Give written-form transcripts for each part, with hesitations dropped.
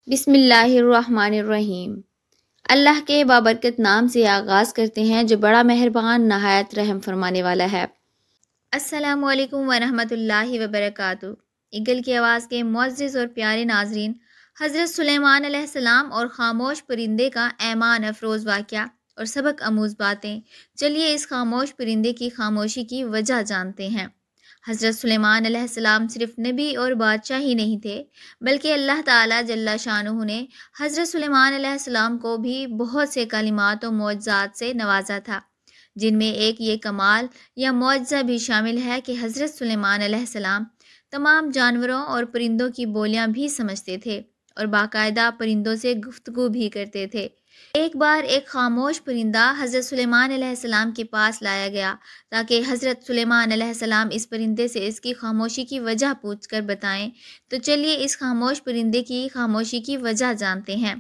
بسم اللہ الرحمن الرحیم۔ اللہ کے بابرکت نام سے آغاز کرتے ہیں جو بڑا مہربان نہایت رحم فرمانے والا ہے۔ السلام علیکم ورحمۃ اللہ وبرکاتہ۔ ایگل کی آواز کے معزز اور پیارے ناظرین، حضرت سلیمان علیہ السلام اور خاموش پرندے کا ایمان افروز واقعہ اور سبق آموز باتیں۔ چلیے اس خاموش پرندے کی خاموشی کی وجہ جانتے ہیں۔ حضرت سلیمان علیہ السلام صرف نبی اور بادشاہ ہی نہیں تھے، بلکہ اللہ تعالیٰ جل شانہ نے حضرت سلیمان علیہ السلام کو بھی بہت سے کلمات و معجزات سے نوازا تھا، جن میں ایک یہ کمال یا معجزہ بھی شامل ہے کہ حضرت سلیمان علیہ السلام تمام جانوروں اور پرندوں کی بولیاں بھی سمجھتے تھے اور باقاعدہ پرندوں سے گفتگو بھی کرتے تھے۔ ایک بار ایک خاموش پرندہ حضرت سلیمان علیہ السلام کے پاس لایا گیا تاکہ حضرت سلیمان علیہ السلام اس پرندے سے اس کی خاموشی کی وجہ پوچھ کر بتائیں۔ تو چلیے اس خاموش پرندے کی خاموشی کی وجہ جانتے ہیں۔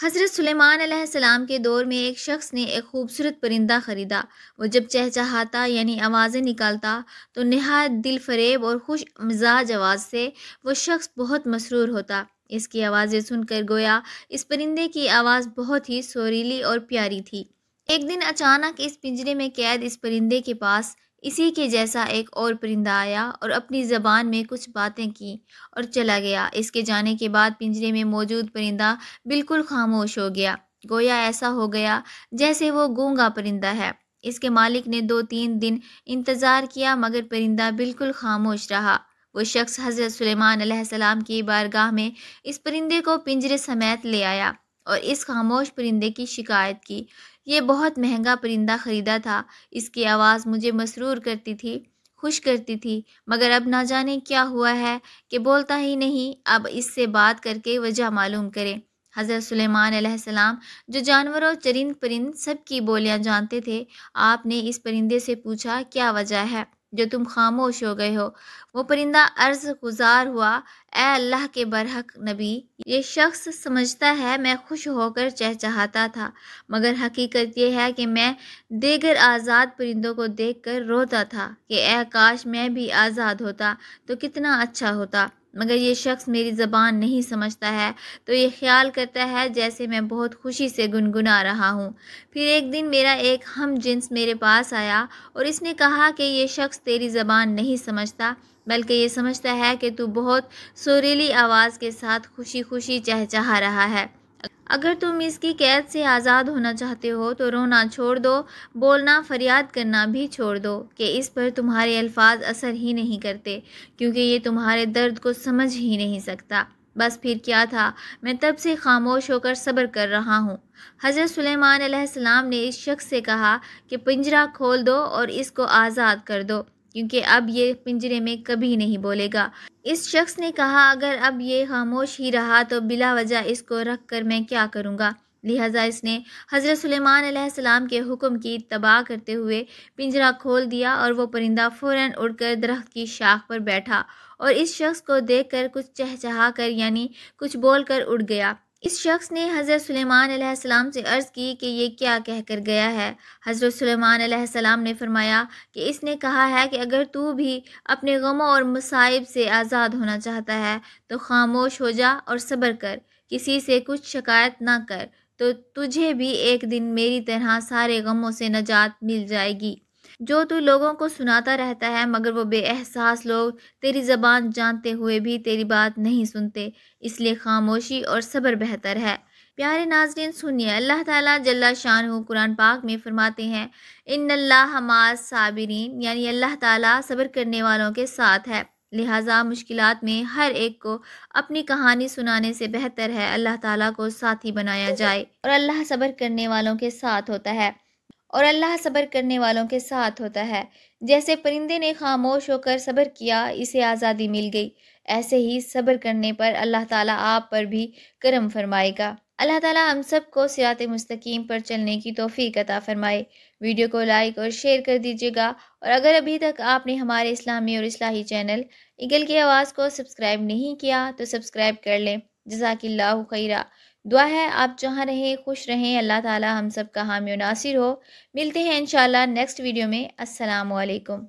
حضرت سلیمان علیہ السلام کے دور میں ایک شخص نے ایک خوبصورت پرندہ خریدا۔ وہ جب چہچہاتا یعنی آوازیں نکالتا تو نہایت دل فریب اور خوش مزاج آواز سے وہ شخص بہت مسرور ہوتا۔ اس کی آوازیں سن کر گویا اس پرندے کی آواز بہت ہی سریلی اور پیاری تھی۔ ایک دن اچانک اس پنجرے میں قید اس پرندے کے پاس اسی کے جیسا ایک اور پرندہ آیا اور اپنی زبان میں کچھ باتیں کی اور چلا گیا۔ اس کے جانے کے بعد پنجرے میں موجود پرندہ بالکل خاموش ہو گیا، گویا ایسا ہو گیا جیسے وہ گونگا پرندہ ہے۔ اس کے مالک نے 2-3 دن انتظار کیا مگر پرندہ بالکل خاموش رہا۔ وہ شخص حضرت سلیمان علیہ السلام کی بارگاہ میں اس پرندے کو پنجرے سمیت لے آیا اور اس خاموش پرندے کی شکایت کی۔ یہ بہت مہنگا پرندہ خریدا تھا، اس کی آواز مجھے مسرور کرتی تھی، خوش کرتی تھی، مگر اب نہ جانے کیا ہوا ہے کہ بولتا ہی نہیں۔ اب اس سے بات کر کے وجہ معلوم کریں۔ حضرت سلیمان علیہ السلام جو جانوروں چرند پرند سب کی بولیاں جانتے تھے، آپ نے اس پرندے سے پوچھا کیا وجہ ہے جو تم خاموش ہو گئے ہو؟ وہ پرندہ عرض گزار ہوا، اے اللہ کے برحق نبی، یہ شخص سمجھتا ہے میں خوش ہو کر چہچہاتا تھا، مگر حقیقت یہ ہے کہ میں دیگر آزاد پرندوں کو دیکھ کر روتا تھا کہ اے کاش میں بھی آزاد ہوتا تو کتنا اچھا ہوتا، مگر یہ شخص میری زبان نہیں سمجھتا ہے تو یہ خیال کرتا ہے جیسے میں بہت خوشی سے گنگنا رہا ہوں۔ پھر ایک دن میرا ایک ہم جنس میرے پاس آیا اور اس نے کہا کہ یہ شخص تیری زبان نہیں سمجھتا بلکہ یہ سمجھتا ہے کہ تو بہت سریلی آواز کے ساتھ خوشی خوشی چہچہا رہا ہے۔ اگر تم اس کی قید سے آزاد ہونا چاہتے ہو تو رونا چھوڑ دو، بولنا فریاد کرنا بھی چھوڑ دو کہ اس پر تمہارے الفاظ اثر ہی نہیں کرتے کیونکہ یہ تمہارے درد کو سمجھ ہی نہیں سکتا۔ بس پھر کیا تھا، میں تب سے خاموش ہو کر صبر کر رہا ہوں۔ حضرت سلیمان علیہ السلام نے اس شخص سے کہا کہ پنجرہ کھول دو اور اس کو آزاد کر دو کیونکہ اب یہ پنجرے میں کبھی نہیں بولے گا۔ اس شخص نے کہا اگر اب یہ خاموش ہی رہا تو بلا وجہ اس کو رکھ کر میں کیا کروں گا؟ لہٰذا اس نے حضرت سلیمان علیہ السلام کے حکم کی اتباع کرتے ہوئے پنجرہ کھول دیا اور وہ پرندہ فوراً اڑ کر درخت کی شاخ پر بیٹھا اور اس شخص کو دیکھ کر کچھ چہچہا کر یعنی کچھ بول کر اڑ گیا۔ اس شخص نے حضرت سلیمان علیہ السلام سے عرض کی کہ یہ کیا کہہ کر گیا ہے؟ حضرت سلیمان علیہ السلام نے فرمایا کہ اس نے کہا ہے کہ اگر تو بھی اپنے غموں اور مصائب سے آزاد ہونا چاہتا ہے تو خاموش ہو جا اور صبر کر، کسی سے کچھ شکایت نہ کر، تو تجھے بھی ایک دن میری طرح سارے غموں سے نجات مل جائے گی۔ جو تو لوگوں کو سناتا رہتا ہے مگر وہ بے احساس لوگ تیری زبان جانتے ہوئے بھی تیری بات نہیں سنتے، اس لیے خاموشی اور صبر بہتر ہے۔ پیارے ناظرین سنیے، اللہ تعالیٰ جل شانہ قرآن پاک میں فرماتے ہیں ان اللہ مع الصابرین، یعنی اللہ تعالیٰ صبر کرنے والوں کے ساتھ ہے۔ لہٰذا مشکلات میں ہر ایک کو اپنی کہانی سنانے سے بہتر ہے اللہ تعالیٰ کو ساتھی بنایا جائے اور اللہ صبر کرنے والوں کے ساتھ ہوتا ہے اور اللہ صبر کرنے والوں کے ساتھ ہوتا ہے۔ جیسے پرندے نے خاموش ہو کر صبر کیا، اسے آزادی مل گئی، ایسے ہی صبر کرنے پر اللہ تعالیٰ آپ پر بھی کرم فرمائے گا۔ اللہ تعالیٰ ہم سب کو صراط مستقیم پر چلنے کی توفیق عطا فرمائے۔ ویڈیو کو لائک اور شیئر کر دیجیے گا اور اگر ابھی تک آپ نے ہمارے اسلامی اور اصلاحی چینل ایگل کی آواز کو سبسکرائب نہیں کیا تو سبسکرائب کر لیں۔ جزاک اللہ خیرہ۔ دعا ہے آپ جہاں رہیں خوش رہیں، اللہ تعالیٰ ہم سب کا حامی و ناصر ہو۔ ملتے ہیں انشاءاللہ نیکسٹ ویڈیو میں۔ السلام علیکم۔